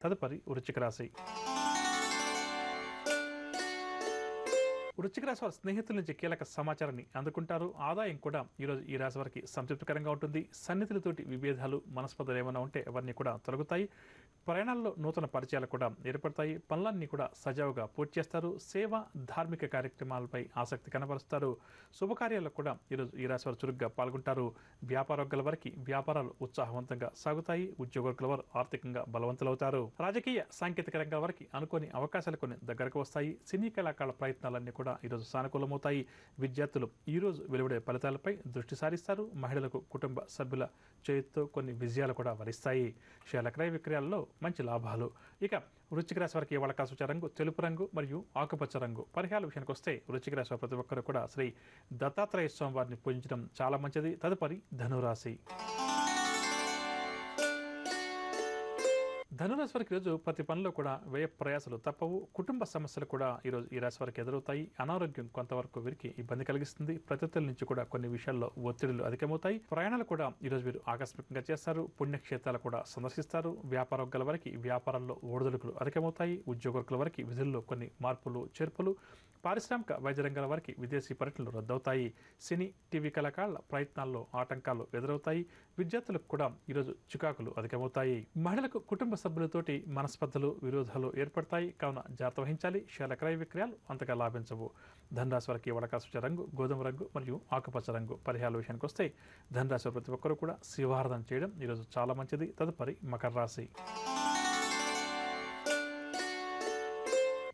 తదుపరి వృశ్చిక రాశి. వృశ్చిక రాశి వారి స్నేహితుల నుంచి కీలక సమాచారాన్ని అందుకుంటారు. ఆదాయం కూడా ఈరోజు ఈ రాశి వారికి సంతృప్తికరంగా ఉంటుంది. సన్నిహితులతోటి విభేదాలు, మనస్పర్ధలు ఏమైనా ఉంటే అవన్నీ కూడా తొలగుతాయి. ప్రయాణాల్లో నూతన పరిచయాలు కూడా ఏర్పడతాయి. పనులన్నీ కూడా సజావుగా పూర్తి చేస్తారు. సేవ, ధార్మిక కార్యక్రమాలపై ఆసక్తి కనబరుస్తారు. శుభకార్యాల్లో కూడా ఈరోజు ఈ రాశి వారు చురుగ్గా పాల్గొంటారు. వ్యాపారవర్గాల వారికి వ్యాపారాలు ఉత్సాహవంతంగా సాగుతాయి. ఉద్యోగవర్గాల వారు ఆర్థికంగా బలవంతులవుతారు. రాజకీయ, సాంకేతిక రంగాల వారికి అనుకోని అవకాశాలు కొన్ని దగ్గరకు వస్తాయి. సినీ కళాకారుల ప్రయత్నాలన్నీ కూడా ఈరోజు సానుకూలమవుతాయి. విద్యార్థులు ఈరోజు వెలువడే ఫలితాలపై దృష్టి సారిస్తారు. మహిళలకు కుటుంబ సభ్యుల చేతితో కొన్ని విజయాలు కూడా వరిస్తాయి. షేర్ల క్రయ విక్రయాల్లో మంచి లాభాలు. ఇక వృశ్చిక రాశి వారికి ఇవాళ సూచన రంగు తెలుపు రంగు మరియు ఆకుపచ్చ రంగు. పరిహారాల విషయానికి వస్తే వృశ్చిక రాశి ప్రతి ఒక్కరు కూడా శ్రీ దత్తాత్రేయ స్వామి వారిని పూజించడం చాలా మంచిది. తదుపరి ధనురాశి. ధనురాశి వారికి ఈరోజు ప్రతి పనిలో కూడా వ్యయ ప్రయాసాలు తప్పవు. కుటుంబ సమస్యలు కూడా ఈరోజు ఈ రాశి వారికి ఎదురవుతాయి. అనారోగ్యం కొంతవరకు వీరికి ఇబ్బంది కలిగిస్తుంది. ప్రతినిధుల నుంచి కూడా కొన్ని విషయాల్లో ఒత్తిడులు అధికమవుతాయి. ప్రయాణాలు కూడా ఈరోజు వీరు ఆకస్మికంగా చేస్తారు. పుణ్యక్షేత్రాలు కూడా సందర్శిస్తారు. వ్యాపారవర్గాల వారికి వ్యాపారంలో ఒడిదుడుకులు అధికమవుతాయి. ఉద్యోగవర్గాల వారికి విధుల్లో కొన్ని మార్పులు చేర్పులు. పారిశ్రామిక వైద్య రంగాల వారికి విదేశీ పర్యటనలు రద్దవుతాయి. సినీ, టీవీ కళాకారుల ప్రయత్నాల్లో ఆటంకాలు ఎదురవుతాయి. విద్యార్థులకు కూడా ఈరోజు చికాకులు అధికమవుతాయి. మహిళలకు కుటుంబ సభ్యులతోటి మనస్పర్ధలు, విరోధాలు ఏర్పడతాయి. కావున జాగ్రత్త వహించాలి. షేర్ల క్రయ విక్రయాలు అంతగా లాభించవు. ధనరాశి వారికి వడకాసుచ రంగు గోధుమ రంగు మరియు ఆకుపచ్చ రంగు. పరిహారాల విషయానికి వస్తే ధనరాశి ప్రతి ఒక్కరూ కూడా శివారాధన చేయడం ఈరోజు చాలా మంచిది. తదుపరి మకర రాశి.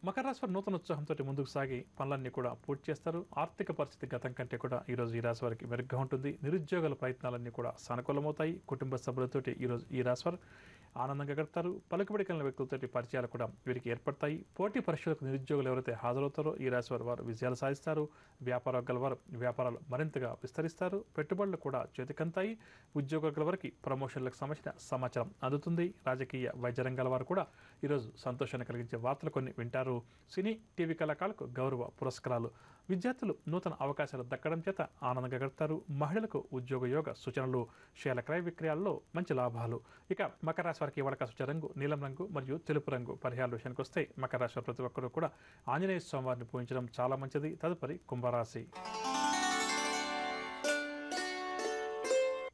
మకర రాశి వారు నూతన ఉత్సాహంతో ముందుకు సాగి పనులన్నీ కూడా పూర్తి చేస్తారు. ఆర్థిక పరిస్థితి గతం కంటే కూడా ఈరోజు ఈ రాశి వారికి మెరుగ్గా ఉంటుంది. నిరుద్యోగుల ప్రయత్నాలన్నీ కూడా సానుకూలమవుతాయి. కుటుంబ సభ్యులతోటి ఈరోజు ఈ రాశి వారు ఆనందంగా గడుపుతారు. పలుకుబడి కలిగిన వ్యక్తులతోటి పరిచయాలు కూడా వీరికి ఏర్పడతాయి. పోటీ పరీక్షలకు నిరుద్యోగులు ఎవరైతే హాజరవుతారో ఈ రాశి వారు విజయాలు సాధిస్తారు. వ్యాపారవర్గాల వారు వ్యాపారాలు మరింతగా విస్తరిస్తారు. పెట్టుబడులు కూడా చేతికంతాయి. ఉద్యోగవర్గాల వారికి ప్రమోషన్లకు సంబంధించిన సమాచారం అందుతుంది. రాజకీయ, వైద్య రంగాల వారు కూడా ఈరోజు సంతోషాన్ని కలిగించే వార్తలు కొన్ని వింటారు. సినీ, టీవీ కళాకారులకు గౌరవ పురస్కారాలు. విద్యార్థులు నూతన అవకాశాలు దక్కడం చేత ఆనందంగా గడుపుతారు. మహిళలకు ఉద్యోగ యోగ సూచనలు. షేర్ల క్రయ విక్రయాల్లో మంచి లాభాలు. ఇక మకర రాశి వారికి వడకాసుచ రంగు నీలం రంగు మరియు తెలుపు రంగు. పరిహారాల విషయానికి వస్తే మకర రాశి ప్రతి ఒక్కరూ కూడా ఆంజనేయ స్వామి వారిని పూజించడం చాలా మంచిది. తదుపరి కుంభరాశి.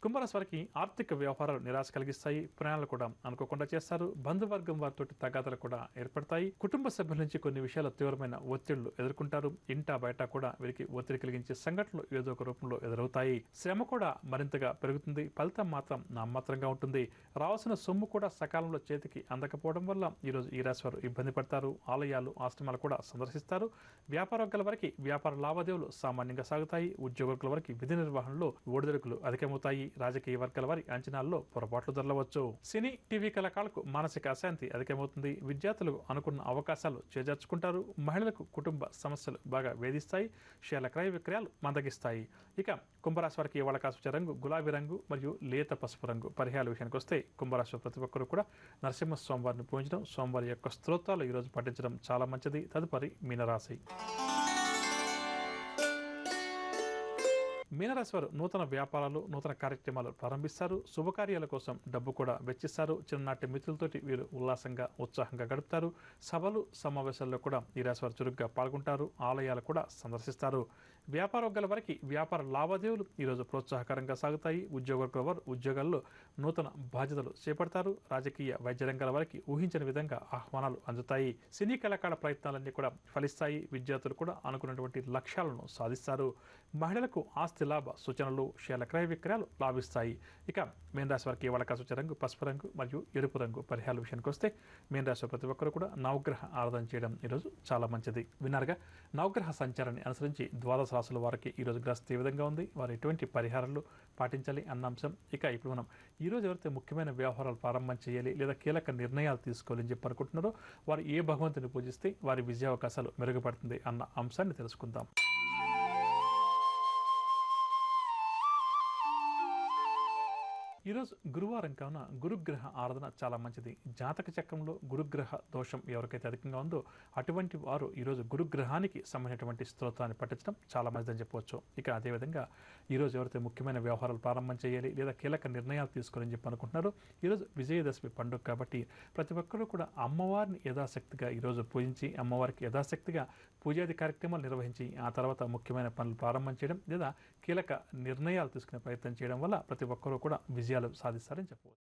కుంభరాశి వారికి ఆర్థిక వ్యవహారాలు నిరాశ కలిగిస్తాయి. ప్రయాణాలు కూడా అనుకోకుండా చేస్తారు. బంధువర్గం వారితో తగాదాలు కూడా ఏర్పడతాయి. కుటుంబ సభ్యుల నుంచి కొన్ని విషయాలు తీవ్రమైన ఒత్తిళ్లు ఎదుర్కొంటారు. ఇంటా బయట కూడా వీరికి ఒత్తిడి కలిగించే సంఘటనలు ఏదో ఒక రూపంలో ఎదురవుతాయి. శ్రమ కూడా మరింతగా పెరుగుతుంది. ఫలితం మాత్రం నామమాత్రంగా ఉంటుంది. రావాల్సిన సొమ్ము కూడా సకాలంలో చేతికి అందకపోవడం వల్ల ఈరోజు ఈ రాశి వారు ఇబ్బంది పడతారు. ఆలయాలు, ఆశ్రమాలు కూడా సందర్శిస్తారు. వ్యాపారవర్గాల వారికి వ్యాపార లావాదేవీలు సామాన్యంగా సాగుతాయి. ఉద్యోగవర్గాల వారికి విధి నిర్వహణలో ఒడిదుడుకులు అధికమవుతాయి. రాజకీయ వర్గాల వారి అంచనాల్లో పొరపాట్లు దొరలవచ్చు. సినీ, టీవీ కళాకారులకు మానసిక అశాంతి అధికమవుతుంది. విద్యార్థులకు అనుకున్న అవకాశాలు చేజార్చుకుంటారు. మహిళలకు కుటుంబ సమస్యలు బాగా వేధిస్తాయి. షేర్ల క్రయ విక్రయాలు మందగిస్తాయి. ఇక కుంభరాశి వారికి వడకాసుచ రంగు గులాబీ రంగు మరియు లేత పసుపు రంగు. పరిహారాల విషయానికి వస్తే కుంభరాశి ప్రతి ఒక్కరూ కూడా నరసింహస్వామి వారిని పూజించడం, స్వామివారి యొక్క స్తోత్రాలు ఈరోజు పఠించడం చాలా మంచిది. తదుపరి మీనరాశి. మీనరాశి వారు నూతన వ్యాపారాలు, నూతన కార్యక్రమాలు ప్రారంభిస్తారు. శుభకార్యాల కోసం డబ్బు కూడా వెచ్చిస్తారు. చిన్ననాటి మిత్రులతోటి వీరు ఉల్లాసంగా, ఉత్సాహంగా గడుపుతారు. సభలు, సమావేశాల్లో కూడా ఈ రాశి వారు చురుగ్గా పాల్గొంటారు. ఆలయాలు కూడా సందర్శిస్తారు. వ్యాపారవర్గాల వారికి వ్యాపార లావాదేవీలు ఈరోజు ప్రోత్సాహకరంగా సాగుతాయి. ఉద్యోగవర్గాల వారు ఉద్యోగాల్లో నూతన బాధ్యతలు చేపడతారు. రాజకీయ, వైద్య రంగాల వారికి ఊహించని విధంగా ఆహ్వానాలు అందుతాయి. సినీ కళాకారుల ప్రయత్నాలన్నీ కూడా ఫలిస్తాయి. విద్యార్థులు కూడా అనుకున్నటువంటి లక్ష్యాలను సాధిస్తారు. మహిళలకు ఆస్తి లాభ సూచనలు, షేర్ల క్రయ విక్రయాలు లాభిస్తాయి. ఇక మీనరాశి వారికి వడకాసుచ రంగు పసుపు రంగు మరియు ఎరుపు రంగు. పరిహారాల విషయానికి వస్తే మీనరాశి ప్రతి ఒక్కరు కూడా నవగ్రహ ఆరాధన చేయడం ఈరోజు చాలా మంచిది. విన్నారుగా, నవగ్రహ సంచారాన్ని అనుసరించి ద్వాదశ రాశుల వారికి ఈరోజు గ్రస్థితి ఏ విధంగా ఉంది, వారు ఎటువంటి పరిహారాలు పాటించాలి అన్న అంశం. ఇక ఇప్పుడు మనం ఈరోజు ఎవరైతే ముఖ్యమైన వ్యవహారాలు ప్రారంభం చేయాలి లేదా కీలక నిర్ణయాలు తీసుకోవాలని చెప్పి అనుకుంటున్నారో వారు ఏ భగవంతుని పూజిస్తే వారి విజయావకాశాలు మెరుగుపడుతుంది అన్న అంశాన్ని తెలుసుకుందాం. ఈరోజు గురువారం కావున గురుగ్రహ ఆరాధన చాలా మంచిది. జాతక చక్రంలో గురుగ్రహ దోషం ఎవరికైతే అధికంగా ఉందో అటువంటి వారు ఈరోజు గురుగ్రహానికి సంబంధించినటువంటి స్తోత్రాన్ని పఠించడం చాలా మంచిదని చెప్పవచ్చు. ఇక అదేవిధంగా ఈరోజు ఎవరైతే ముఖ్యమైన వ్యవహారాలు ప్రారంభం చేయాలి లేదా కీలక నిర్ణయాలు తీసుకోవాలని చెప్పి అనుకుంటున్నారో ఈరోజు విజయదశమి పండుగ కాబట్టి ప్రతి ఒక్కరూ కూడా అమ్మవారిని యథాశక్తిగా ఈరోజు పూజించి అమ్మవారికి యథాశక్తిగా పూజాది కార్యక్రమాలు నిర్వహించి ఆ తర్వాత ముఖ్యమైన పనులు ప్రారంభం చేయడం లేదా కీలక నిర్ణయాలు తీసుకునే ప్రయత్నం చేయడం వల్ల ప్రతి ఒక్కరూ కూడా విజయాలు సాధిస్తారని చెప్పవచ్చు.